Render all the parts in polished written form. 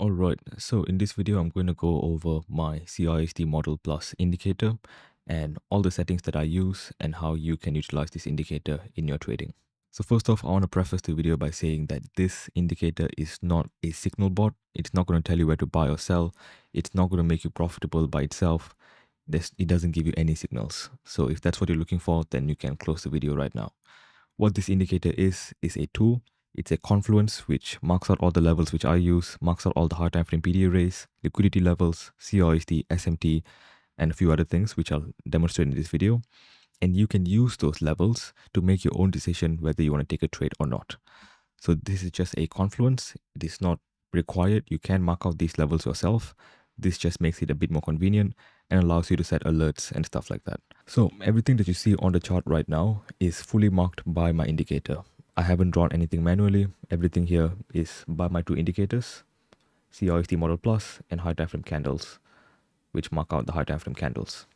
Alright, so in this video, I'm going to go over my CISD model plus indicator and all the settings that I use and how you can utilize this indicator in your trading. So first off, I want to preface the video by saying that this indicator is not a signal bot. It's not going to tell you where to buy or sell. It's not going to make you profitable by itself. It doesn't give you any signals. So if that's what you're looking for, then you can close the video right now. What this indicator is a tool. It's a confluence which marks out all the levels which I use, marks out all the high time frame PD arrays, liquidity levels, CISD, SMT, and a few other things which I'll demonstrate in this video. And you can use those levels to make your own decision whether you want to take a trade or not. So this is just a confluence. It is not required. You can mark out these levels yourself. This just makes it a bit more convenient and allows you to set alerts and stuff like that. So everything that you see on the chart right now is fully marked by my indicator. I haven't drawn anything manually. Everything here is by my two indicators, CISD model plus and high time frame candles, which mark out the high time frame candles.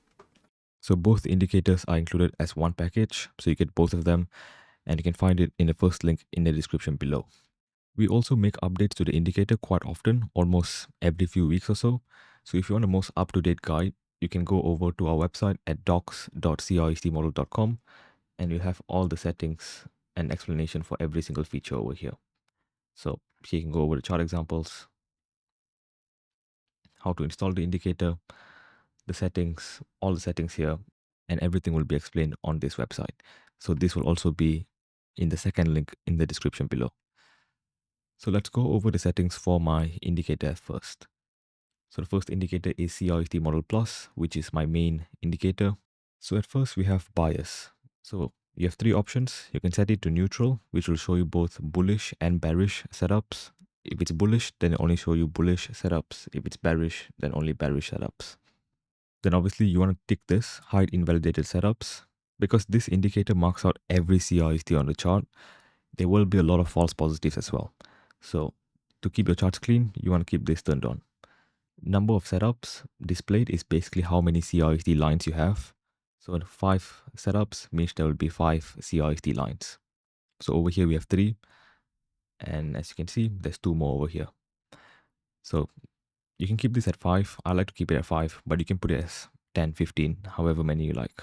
So both indicators are included as one package, so you get both of them, and you can find it in the first link in the description below. We also make updates to the indicator quite often, almost every few weeks or so. So if you want a most up-to-date guide, you can go over to our website at docs.cisdmodel.com and you have all the settings and explanation for every single feature over here. So here you can go over the chart examples, how to install the indicator, the settings, all the settings here, and everything will be explained on this website. So this will also be in the second link in the description below. So let's go over the settings for my indicator first. So the first indicator is CISD model plus, which is my main indicator. So at first we have bias. So you have three options. You can set it to neutral, which will show you both bullish and bearish setups. If it's bullish, then it only show you bullish setups. If it's bearish, then only bearish setups. Then obviously you want to tick this, hide invalidated setups, because this indicator marks out every CISD on the chart. There will be a lot of false positives as well. So to keep your charts clean, you want to keep this turned on. Number of setups displayed is basically how many CISD lines you have. So 5 setups means there will be 5 CISD lines. So over here we have 3. And as you can see, there's 2 more over here. So you can keep this at 5. I like to keep it at 5, but you can put it as 10, 15, however many you like.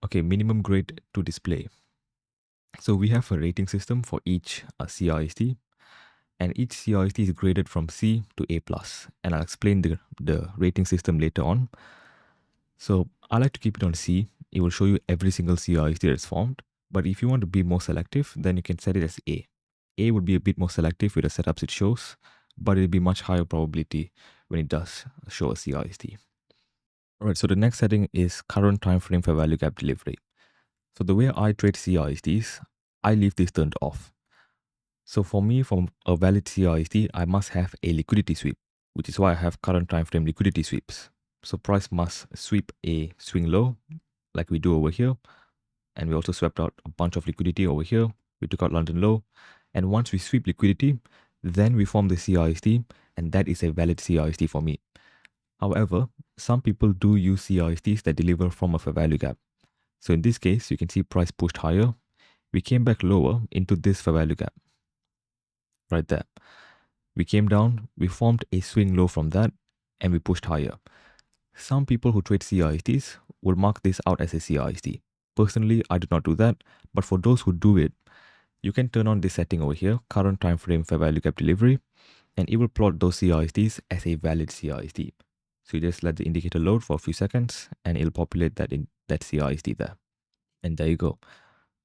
Okay, minimum grade to display. So we have a rating system for each CISD. And each CISD is graded from C to A+. And I'll explain the rating system later on. So I like to keep it on C. It will show you every single CISD that's formed. But if you want to be more selective, then you can set it as A. A would be a bit more selective with the setups it shows, but it'll be much higher probability when it does show a CISD. Alright, so the next setting is current time frame for value gap delivery. So the way I trade CISDs, I leave this turned off. So for me, from a valid CISD, I must have a liquidity sweep, which is why I have current time frame liquidity sweeps. So price must sweep a swing low, like we do over here. And we also swept out a bunch of liquidity over here. We took out London low. And once we sweep liquidity, then we form the CISD, and that is a valid CISD for me. However, some people do use CISDs that deliver from a fair value gap. So in this case, you can see price pushed higher. We came back lower into this fair value gap. Right there. We came down, we formed a swing low from that, and we pushed higher. Some people who trade CISDs will mark this out as a CISD. Personally, I do not do that, but for those who do it, you can turn on this setting over here, current time frame fair value gap delivery, and it will plot those CISDs as a valid CISD. So you just let the indicator load for a few seconds, and it'll populate that CISD there. And there you go.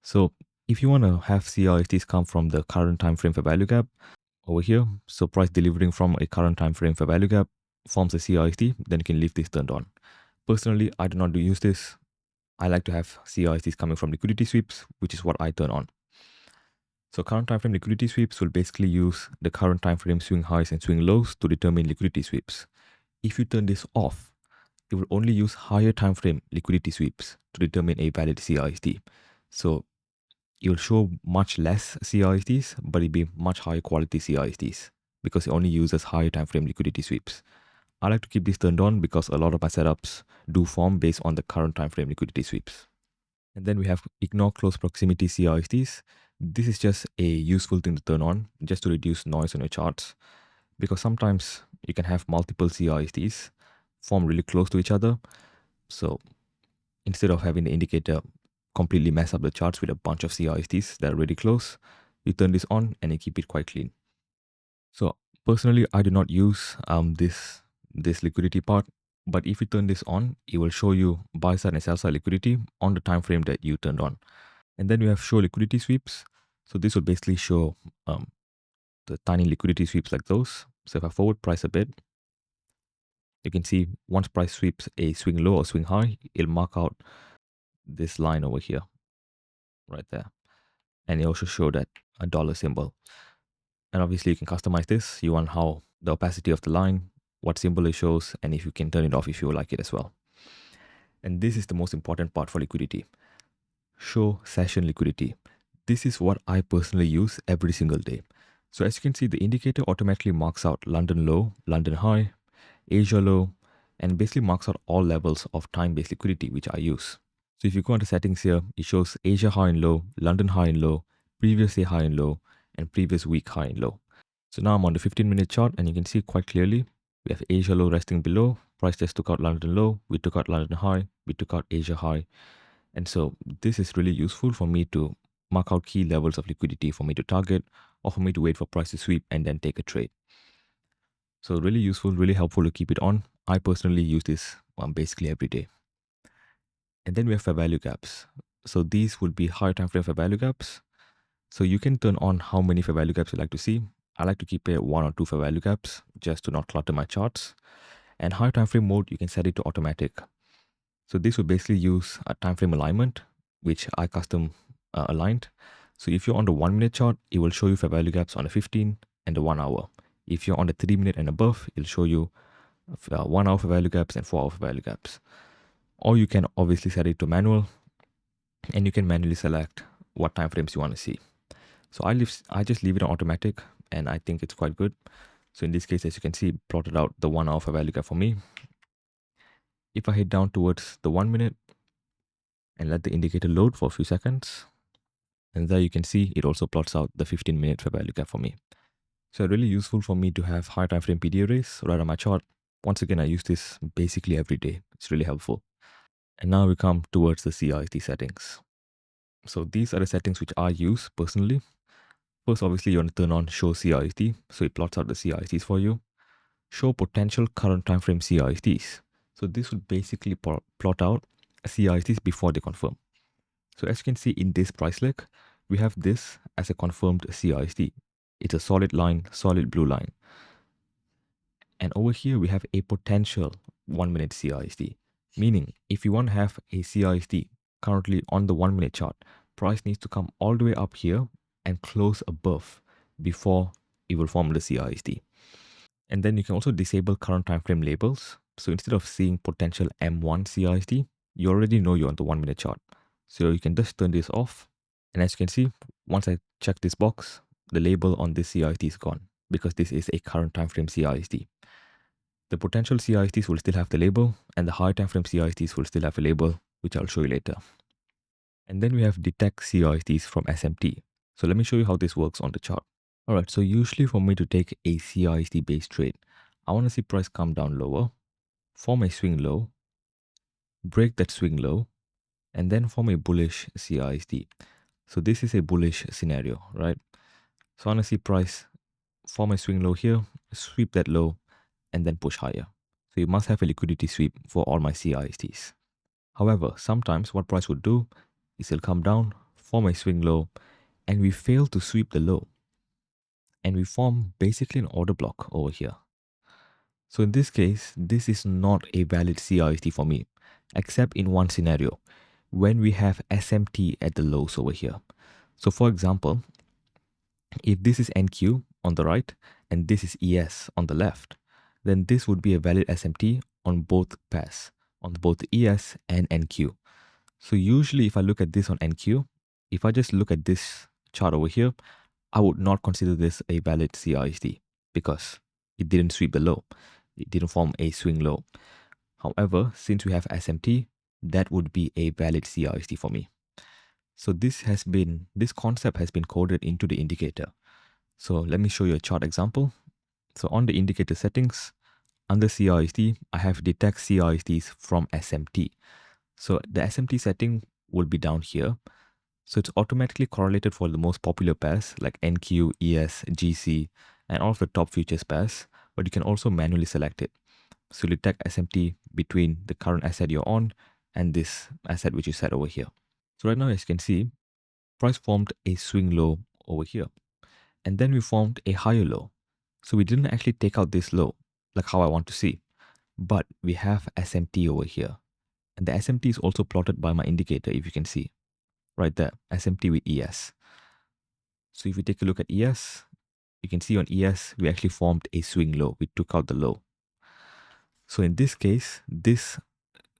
So if you want to have CISDs come from the current time frame fair value gap over here, so price delivering from a current time frame fair value gap forms a CISD, then you can leave this turned on. Personally, I do not use this. I like to have CISDs coming from liquidity sweeps, which is what I turn on. So current time frame liquidity sweeps will basically use the current time frame swing highs and swing lows to determine liquidity sweeps. If you turn this off, it will only use higher time frame liquidity sweeps to determine a valid CISD. So it will show much less CISDs, but it'll be much higher quality CISDs because it only uses higher time frame liquidity sweeps. I like to keep this turned on because a lot of my setups do form based on the current time frame liquidity sweeps. And then we have ignore close proximity CISDs. This is just a useful thing to turn on just to reduce noise on your charts. because sometimes you can have multiple CISDs form really close to each other. So instead of having the indicator completely mess up the charts with a bunch of CISDs that are really close, you turn this on and you keep it quite clean. So personally, I do not use this liquidity part, but if you turn this on, it will show you buy side and sell side liquidity on the time frame that you turned on. And then we have show liquidity sweeps. So this will basically show the tiny liquidity sweeps like those. So if I forward price a bit, you can see once price sweeps a swing low or swing high, it'll mark out this line over here, right there. And it also show that a dollar symbol. And obviously you can customize this. You want how the opacity of the line, what symbol it shows, and if you can turn it off if you like it as well. And this is the most important part for liquidity. Show session liquidity. This is what I personally use every single day. So as you can see, the indicator automatically marks out London low, London high, Asia low, and basically marks out all levels of time-based liquidity, which I use. So if you go into settings here, it shows Asia high and low, London high and low, previous day high and low, and previous week high and low. So now I'm on the 15-minute chart and you can see quite clearly, we have Asia low resting below, price just took out London low, we took out London high, we took out Asia high. And so this is really useful for me to mark out key levels of liquidity for me to target or for me to wait for price to sweep and then take a trade. So really useful, really helpful to keep it on. I personally use this basically every day. And then we have fair value gaps. So these would be higher time frame fair value gaps. So you can turn on how many fair value gaps you like to see. I like to keep it 1 or 2 fair value gaps just to not clutter my charts. And higher time frame mode, you can set it to automatic. So this will basically use a time frame alignment, which I custom aligned. So if you're on the 1 minute chart, it will show you fair value gaps on the 15 and the 1 hour. If you're on the 3 minute and above, it'll show you 1 hour fair value gaps and 4 hour fair value gaps. Or you can obviously set it to manual and you can manually select what time frames you want to see. So I just leave it on automatic and I think it's quite good. So in this case, as you can see, plotted out the 1 hour fair value gap for me. If I head down towards the 1 minute and let the indicator load for a few seconds, and there you can see it also plots out the 15-minute fair value gap for me. So really useful for me to have high time frame PD arrays right on my chart. Once again, I use this basically every day. It's really helpful. And now we come towards the CISD settings. So these are the settings which I use personally. First, obviously, you want to turn on show CISD. So it plots out the CISDs for you. Show potential current time frame CISDs. So this would basically plot out CISDs before they confirm. So as you can see in this price leg, we have this as a confirmed CISD. It's a solid line, solid blue line. And over here, we have a potential 1 minute CISD. Meaning, if you want to have a CISD currently on the 1 minute chart, price needs to come all the way up here and close above before it will form the CISD. And then you can also disable current time frame labels. So instead of seeing potential M1 CISD, you already know you're on the 1 minute chart. So you can just turn this off. And as you can see, once I check this box, the label on this CISD is gone because this is a current time frame CISD. The potential CISDs will still have the label and the high time frame CISDs will still have a label, which I'll show you later. And then we have detect CISDs from SMT. So let me show you how this works on the chart. Alright, so usually for me to take a CISD based trade, I want to see price come down lower, form a swing low, break that swing low, and then form a bullish CISD. So this is a bullish scenario, right? So I want to see price form a swing low here, sweep that low, and then push higher. So you must have a liquidity sweep for all my CISDs. However, sometimes what price would do is it'll come down, form a swing low, and we fail to sweep the low. And we form basically an order block over here. So in this case, this is not a valid CISD for me, except in one scenario, when we have SMT at the lows over here. So for example, if this is NQ on the right and this is ES on the left, then this would be a valid SMT on both pairs, on both ES and NQ. So usually if I look at this on NQ, if I just look at this chart over here, I would not consider this a valid CISD because it didn't sweep the low. It didn't form a swing low. However, since we have SMT, that would be a valid CISD for me. So this concept has been coded into the indicator. So let me show you a chart example. So on the indicator settings, under CISD, I have detect CISDs from SMT. So the SMT setting will be down here. So it's automatically correlated for the most popular pairs like NQ, ES, GC, and all of the top futures pairs, but you can also manually select it. So you detect SMT between the current asset you're on and this asset which you set over here. So right now, as you can see, price formed a swing low over here. And then we formed a higher low. So we didn't actually take out this low, like how I want to see. But we have SMT over here. And the SMT is also plotted by my indicator, if you can see. Right there, SMT with ES. So if we take a look at ES, you can see on ES, we actually formed a swing low. We took out the low. So in this case, this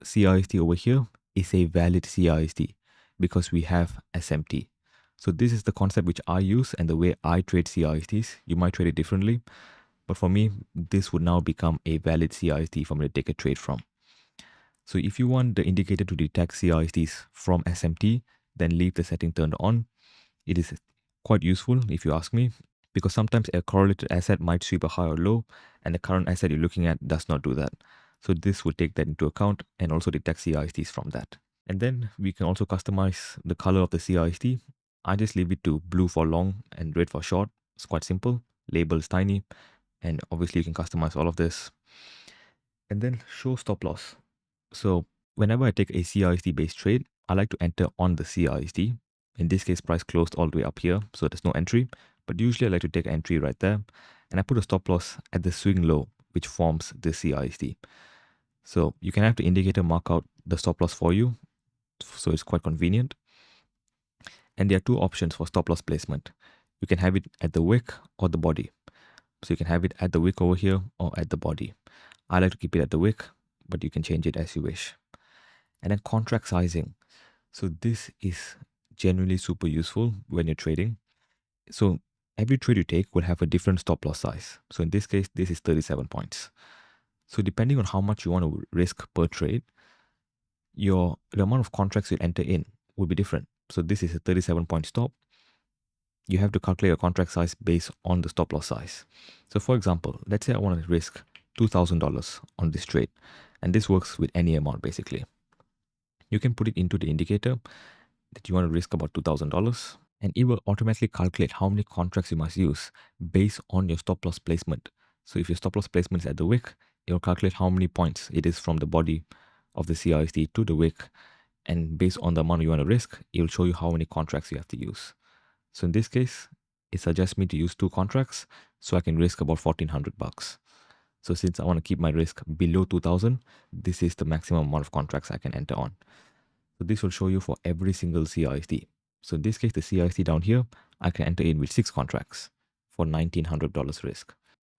CISD over here is a valid CISD because we have SMT. So this is the concept which I use and the way I trade CISDs. You might trade it differently, but for me, this would now become a valid CISD for me to take a trade from. So if you want the indicator to detect CISDs from SMT, then leave the setting turned on. It is quite useful if you ask me, because sometimes a correlated asset might sweep a high or low, and the current asset you're looking at does not do that. So this will take that into account and also detect CISDs from that. And then we can also customize the color of the CISD. I just leave it to blue for long and red for short. It's quite simple. Label is tiny. And obviously you can customize all of this. And then show stop loss. So whenever I take a CISD based trade, I like to enter on the CISD. In this case, price closed all the way up here, so there's no entry. But usually I like to take entry right there. And I put a stop loss at the swing low, which forms the CISD. So you can have the indicator mark out the stop loss for you. So it's quite convenient. And there are two options for stop loss placement. You can have it at the wick or the body. So you can have it at the wick over here or at the body. I like to keep it at the wick, but you can change it as you wish. And then contract sizing. So this is genuinely super useful when you're trading. So every trade you take will have a different stop loss size. So in this case, this is 37 points. So depending on how much you want to risk per trade, the amount of contracts you enter in will be different. So this is a 37 point stop. You have to calculate your contract size based on the stop loss size. So for example, let's say I want to risk $2,000 on this trade, and this works with any amount basically. You can put it into the indicator that you want to risk about $2,000, and it will automatically calculate how many contracts you must use based on your stop loss placement. So if your stop loss placement is at the wick, it will calculate how many points it is from the body of the CISD to the wick, and based on the amount you want to risk, it will show you how many contracts you have to use. So in this case, it suggests me to use 2 contracts so I can risk about $1,400. So since I want to keep my risk below 2,000, this is the maximum amount of contracts I can enter on. So this will show you for every single CISD. So in this case, the CISD down here, I can enter in with 6 contracts for $1,900 risk.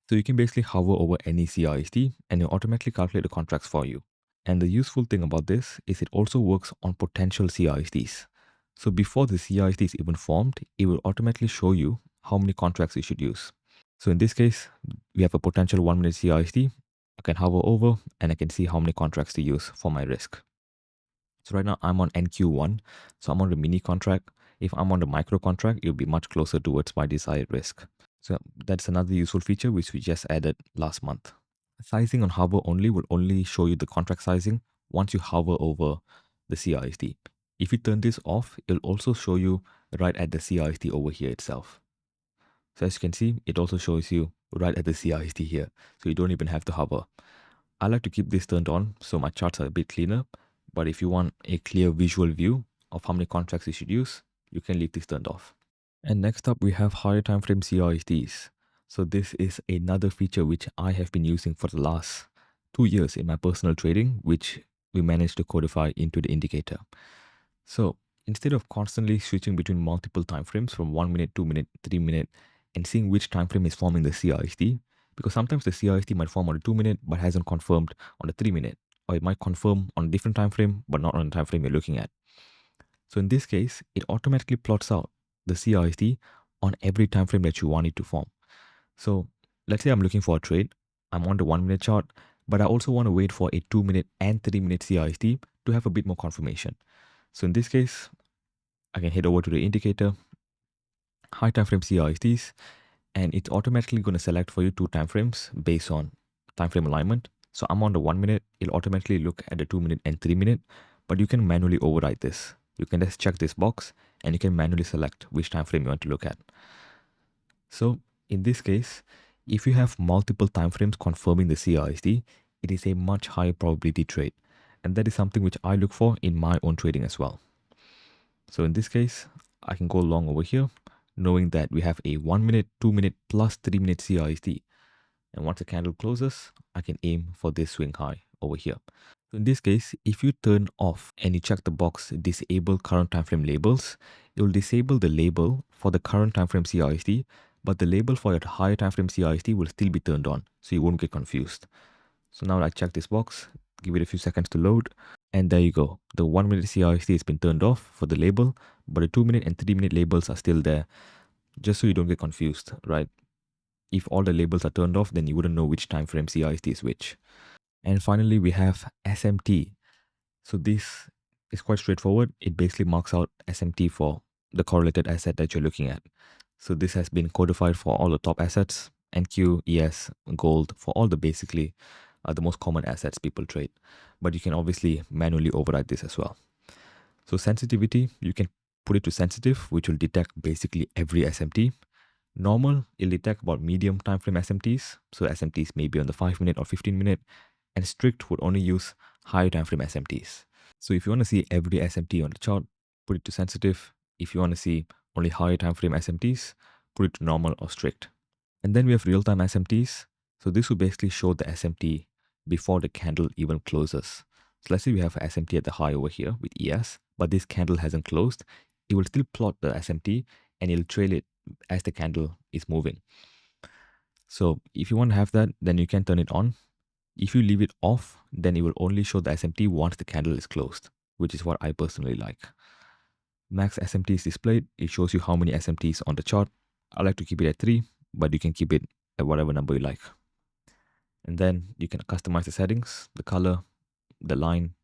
So you can basically hover over any CISD and it'll automatically calculate the contracts for you. And the useful thing about this is it also works on potential CISDs. So before the CISD is even formed, it will automatically show you how many contracts you should use. So in this case, we have a potential 1 minute CISD. I can hover over and I can see how many contracts to use for my risk. So right now I'm on NQ1, so I'm on the mini contract. If I'm on the micro contract, it'll be much closer towards my desired risk. So that's another useful feature which we just added last month. Sizing on hover only will only show you the contract sizing once you hover over the CISD. If you turn this off, it'll also show you right at the CISD over here itself. So as you can see, it also shows you right at the CISD here. So you don't even have to hover. I like to keep this turned on so my charts are a bit cleaner. But if you want a clear visual view of how many contracts you should use, you can leave this turned off. And next up, we have higher time frame CISDs. So this is another feature which I have been using for the last 2 years in my personal trading, which we managed to codify into the indicator. So instead of constantly switching between multiple time frames from 1 minute, 2 minute, 3 minute, and seeing which time frame is forming the CISD, because sometimes the CISD might form on the 2 minute but hasn't confirmed on the 3 minute, or it might confirm on a different time frame but not on the time frame you're looking at. So in this case, it automatically plots out the CISD on every time frame that you want it to form. So let's say I'm looking for a trade. I'm on the 1 minute chart, but I also want to wait for a 2 minute and 3 minute CISD to have a bit more confirmation. So in this case, I can head over to the indicator, high time frame CISDs, and it's automatically going to select for you 2 timeframes based on timeframe alignment. So I'm on the 1 minute, it'll automatically look at the 2 minute and 3 minute, but you can manually override this. You can just check this box and you can manually select which timeframe you want to look at. So in this case, if you have multiple timeframes confirming the CISD, it is a much higher probability trade. And that is something which I look for in my own trading as well. So in this case, I can go long over here, knowing that we have a 1 minute, 2 minute plus 3 minute CISD. And once the candle closes, I can aim for this swing high over here. So in this case, if you turn off and you check the box disable current timeframe labels, it will disable the label for the current timeframe CISD, but the label for your higher timeframe CISD will still be turned on, so you won't get confused. So now I check this box, give it a few seconds to load, and there you go. The 1 minute CISD has been turned off for the label, but the 2 minute and 3 minute labels are still there, just so you don't get confused, right? If all the labels are turned off, then you wouldn't know which timeframe CISD is which. And finally, we have SMT. So this is quite straightforward. It basically marks out SMT for the correlated asset that you're looking at. So this has been codified for all the top assets, NQ, ES, gold, for all the basically the most common assets people trade. But you can obviously manually override this as well. So sensitivity, you can put it to sensitive, which will detect basically every SMT. Normal, it'll detect about medium time frame SMTs. So SMTs may be on the 5 minute or 15 minute, and strict would only use high time frame SMTs. So if you want to see every SMT on the chart, put it to sensitive. If you want to see only high time frame SMTs, put it to normal or strict. And then we have real-time SMTs. So this will basically show the SMT before the candle even closes. So let's say we have an SMT at the high over here with ES, but this candle hasn't closed. It will still plot the SMT and it'll trail it as the candle is moving. So if you want to have that, then you can turn it on. If you leave it off, then it will only show the SMT once the candle is closed, which is what I personally like. Max SMT is displayed. It shows you how many SMTs on the chart. I like to keep it at 3, but you can keep it at whatever number you like. And then you can customize the settings, the color, the line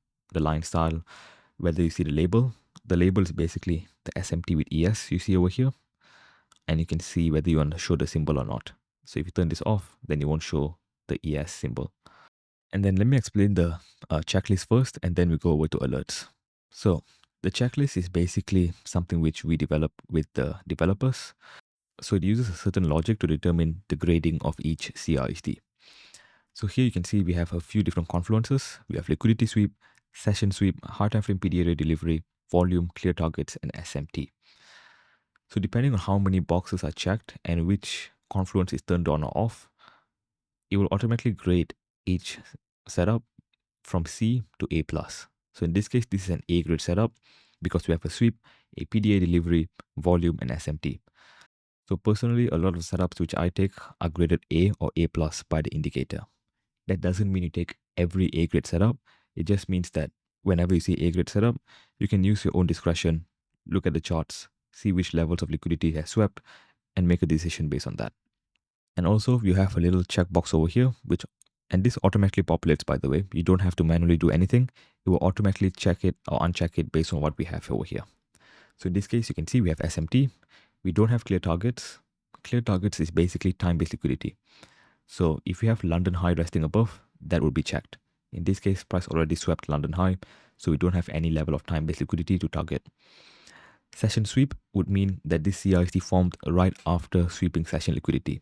style, whether you see the label. The label is basically the SMT with ES you see over here. And you can see whether you want to show the symbol or not. So if you turn this off, then you won't show the ES symbol. And then let me explain the checklist first, and then we go over to alerts. So the checklist is basically something which we develop with the developers. So it uses a certain logic to determine the grading of each CISD. So here you can see we have a few different confluences. We have liquidity sweep, session sweep, hard time frame PDA rate delivery, volume, clear targets, and SMT. So depending on how many boxes are checked and which confluence is turned on or off, it will automatically grade each setup from C to A+. So in this case, this is an A grade setup because we have a sweep, a PDA delivery, volume, and SMT. So personally, a lot of setups which I take are graded A or A+ by the indicator. That doesn't mean you take every A grade setup. It just means that whenever you see A grade setup, you can use your own discretion, look at the charts, see which levels of liquidity has swept, and make a decision based on that. And also, you have a little checkbox over here, and this automatically populates, by the way. You don't have to manually do anything. It will automatically check it or uncheck it based on what we have over here. So in this case, you can see we have SMT. We don't have clear targets. Clear targets is basically time-based liquidity. So if you have London high resting above, that will be checked. In this case, price already swept London high, so we don't have any level of time-based liquidity to target. Session sweep would mean that this CISD formed right after sweeping session liquidity.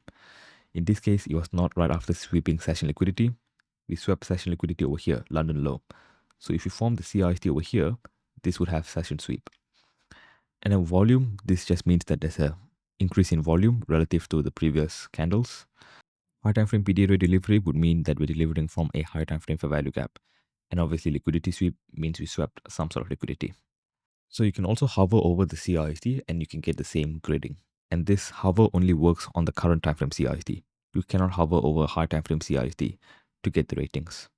In this case, it was not right after sweeping session liquidity. We swept session liquidity over here, London low. So if you form the CISD over here, this would have session sweep. And then volume, this just means that there's a increase in volume relative to the previous candles. High time frame PDA rate delivery would mean that we're delivering from a high time frame fair value gap. And obviously liquidity sweep means we swept some sort of liquidity. So you can also hover over the CISD and you can get the same grading. And this hover only works on the current time frame CISD. You cannot hover over high time frame CISD to get the ratings.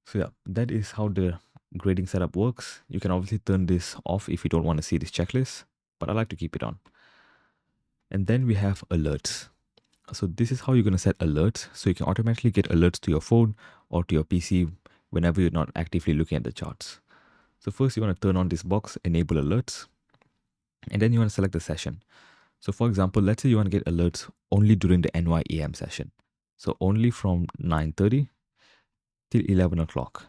So yeah, that is how the grading setup works. You can obviously turn this off if you don't want to see this checklist, but I like to keep it on. And then we have alerts. So this is how you're going to set alerts. So you can automatically get alerts to your phone or to your PC whenever you're not actively looking at the charts. So first you want to turn on this box, enable alerts, and then you want to select the session. So for example, let's say you want to get alerts only during the NYAM session. So only from 9:30 till 11 o'clock.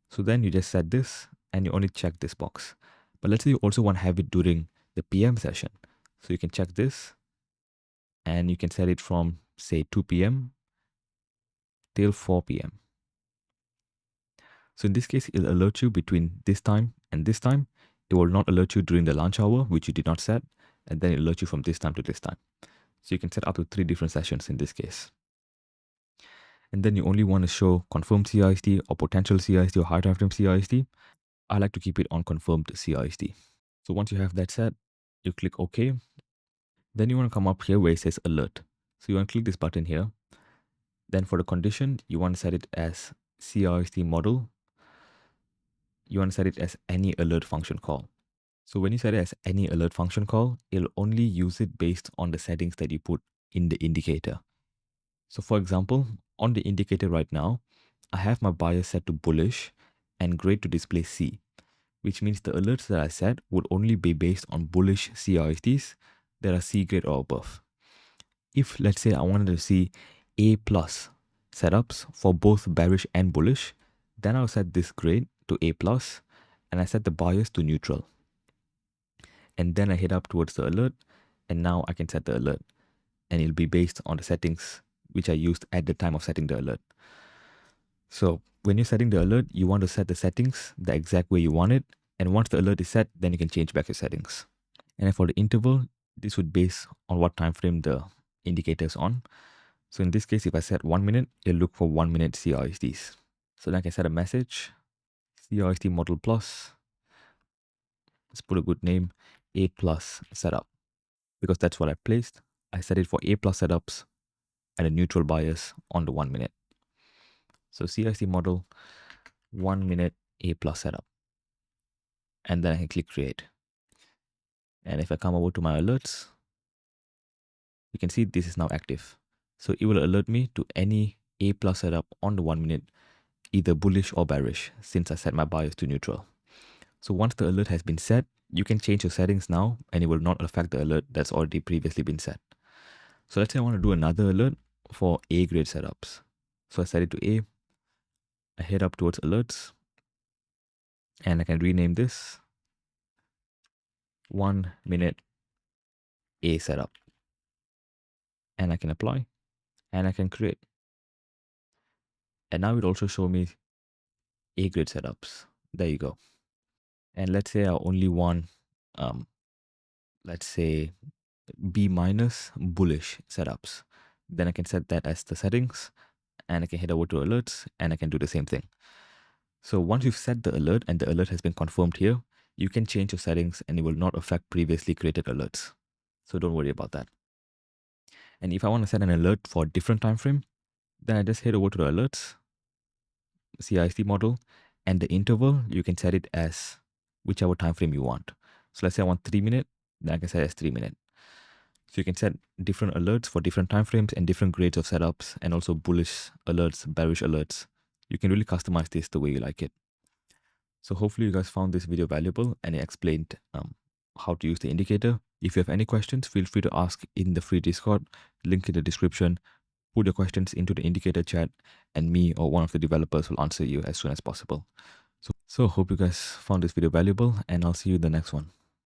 So then you just set this and you only check this box. But let's say you also want to have it during the PM session. So you can check this and you can set it from say 2 p.m. till 4 p.m. So in this case, it'll alert you between this time and this time. It will not alert you during the lunch hour, which you did not set, and then it'll alert you from this time to this time. So you can set up to 3 different sessions in this case. And then you only want to show confirmed CISD or potential CISD or high time frame CISD. I like to keep it on confirmed CISD. So once you have that set, you click OK. Then you want to come up here where it says alert. So you want to click this button here. Then for the condition, you want to set it as CISD model. You want to set it as any alert function call. So when you set it as any alert function call, it'll only use it based on the settings that you put in the indicator. So for example, on the indicator right now, I have my bias set to bullish and grade to display C, which means the alerts that I set would only be based on bullish CISDs that are C grade or above. If let's say I wanted to see A plus setups for both bearish and bullish, then I'll set this grade to A plus and I set the bias to neutral. And then I head up towards the alert and now I can set the alert and it'll be based on the settings which I used at the time of setting the alert. So when you're setting the alert, you want to set the settings the exact way you want it. And once the alert is set, then you can change back your settings. And for the interval, this would base on what time frame the indicator is on. So in this case, if I set 1 minute, it'll look for 1 minute CISDs. So then I can set a message, CISD model plus. Let's put a good name, A plus setup, because that's what I placed. I set it for A plus setups and a neutral bias on the 1 minute. So CISD model, 1 minute A plus setup. And then I can click create. And if I come over to my alerts, you can see this is now active. So it will alert me to any A plus setup on the 1 minute, either bullish or bearish, since I set my bias to neutral. So once the alert has been set, you can change your settings now and it will not affect the alert that's already previously been set. So let's say I want to do another alert for A grade setups. So I set it to A. I head up towards alerts and I can rename this 1 minute A setup. And I can apply and I can create. And now it also show me A grade setups. There you go. And let's say I only want, let's say B minus bullish setups. Then I can set that as the settings and I can head over to alerts and I can do the same thing. So once you've set the alert and the alert has been confirmed here, you can change your settings and it will not affect previously created alerts. So don't worry about that. And if I want to set an alert for a different time frame, then I just head over to the alerts, CISD model, and the interval, you can set it as whichever time frame you want. So let's say I want 3 minute, then I can set it as 3 minute. So you can set different alerts for different time frames and different grades of setups, and also bullish alerts, bearish alerts. You can really customize this the way you like it. So hopefully you guys found this video valuable and it explained how to use the indicator. If you have any questions, feel free to ask in the free Discord, link in the description. Put your questions into the indicator chat and me or one of the developers will answer you as soon as possible. So hope you guys found this video valuable and I'll see you in the next one.